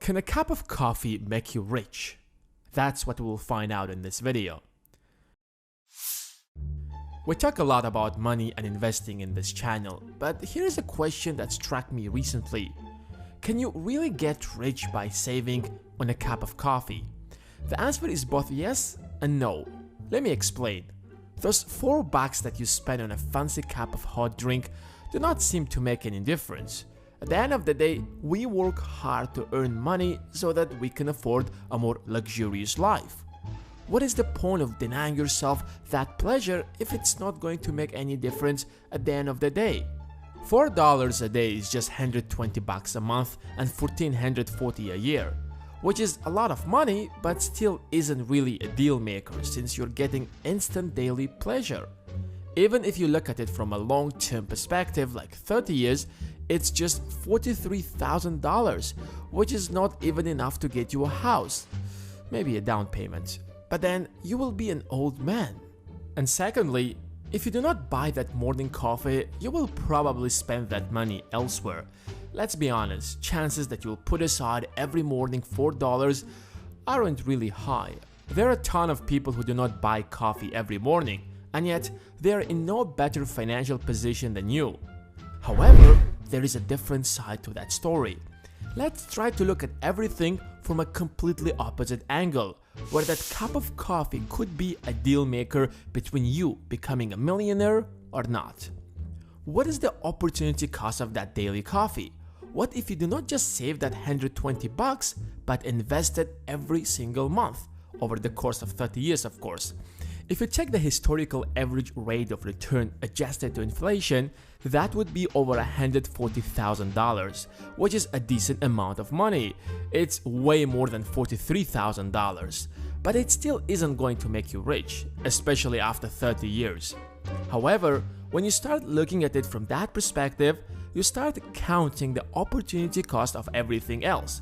Can a cup of coffee make you rich? That's what we'll find out in this video. We talk a lot about money and investing in this channel, but here's a question that struck me recently. Can you really get rich by saving on a cup of coffee? The answer is both yes and no. Let me explain. Those $4 that you spend on a fancy cup of hot drink do not seem to make any difference. At the end of the day, we work hard to earn money so that we can afford a more luxurious life. What is the point of denying yourself that pleasure if it's not going to make any difference at the end of the day? $4 a day is just $120 a month and $1,440 a year, which is a lot of money but still isn't really a deal maker since you're getting instant daily pleasure. Even if you look at it from a long-term perspective like 30 years, it's just $43,000, which is not even enough to get you a house, maybe a down payment. But then you will be an old man. And secondly, if you do not buy that morning coffee, you will probably spend that money elsewhere. Let's be honest, chances that you'll put aside every morning $4 aren't really high. There are a ton of people who do not buy coffee every morning, and yet they are in no better financial position than you. However, there is a different side to that story. Let's try to look at everything from a completely opposite angle, where that cup of coffee could be a deal maker between you becoming a millionaire or not. What is the opportunity cost of that daily coffee? What if you do not just save that $120 but invest it every single month, over the course of 30 years of course? If you check the historical average rate of return adjusted to inflation, that would be over $140,000, which is a decent amount of money. It's way more than $43,000, but it still isn't going to make you rich, especially after 30 years. However, when you start looking at it from that perspective, you start counting the opportunity cost of everything else.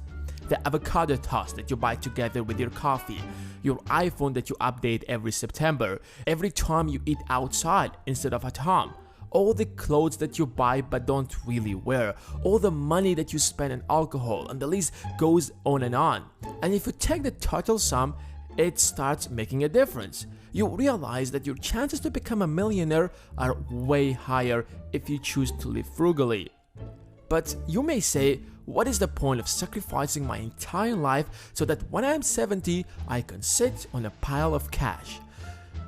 The avocado toast that you buy together with your coffee, your iPhone that you update every September, every time you eat outside instead of at home, all the clothes that you buy but don't really wear, all the money that you spend on alcohol, and the list goes on and on. And if you take the total sum, it starts making a difference. You realize that your chances to become a millionaire are way higher if you choose to live frugally. But you may say, what is the point of sacrificing my entire life so that when I'm 70, I can sit on a pile of cash?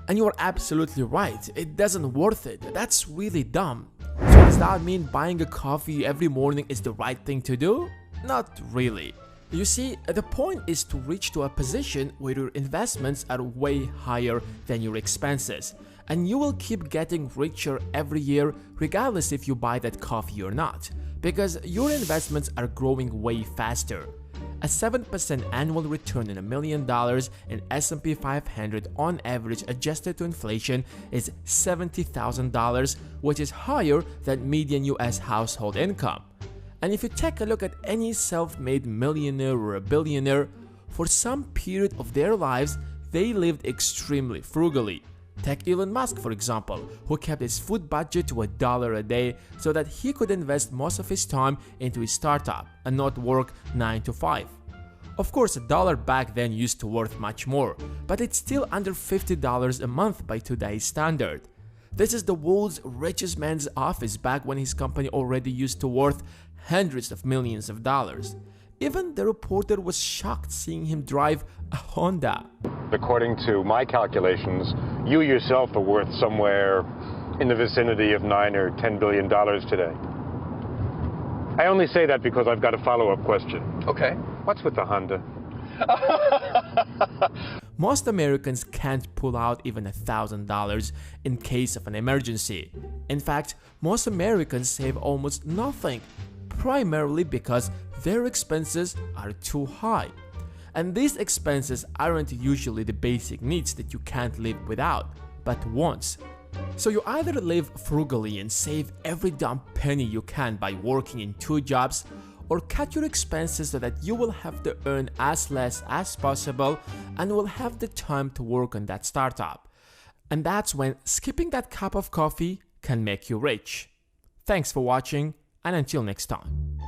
And you are absolutely right, it doesn't worth it. That's really dumb. So does that mean buying a coffee every morning is the right thing to do? Not really. You see, the point is to reach to a position where your investments are way higher than your expenses, and you will keep getting richer every year regardless if you buy that coffee or not, because your investments are growing way faster. A 7% annual return on $1 million in S&P 500 on average adjusted to inflation is $70,000, which is higher than median US household income. And if you take a look at any self-made millionaire or a billionaire, for some period of their lives, they lived extremely frugally. Take Elon Musk for example, who kept his food budget to $1 a day so that he could invest most of his time into his startup and not work 9 to 5. Of course, $1 back then used to worth much more, but it's still under $50 a month by today's standard. This is the world's richest man's office back when his company already used to worth hundreds of millions of dollars. Even the reporter was shocked seeing him drive a Honda. According to my calculations, you yourself are worth somewhere in the vicinity of $9 or $10 billion today. I only say that because I've got a follow-up question. Okay. What's with the Honda? Most Americans can't pull out even $1,000 in case of an emergency. In fact, most Americans save almost nothing, primarily because their expenses are too high. And these expenses aren't usually the basic needs that you can't live without, but wants. So you either live frugally and save every dumb penny you can by working in 2 jobs, or cut your expenses so that you will have to earn as less as possible and will have the time to work on that startup. And that's when skipping that cup of coffee can make you rich. Thanks for watching, and until next time.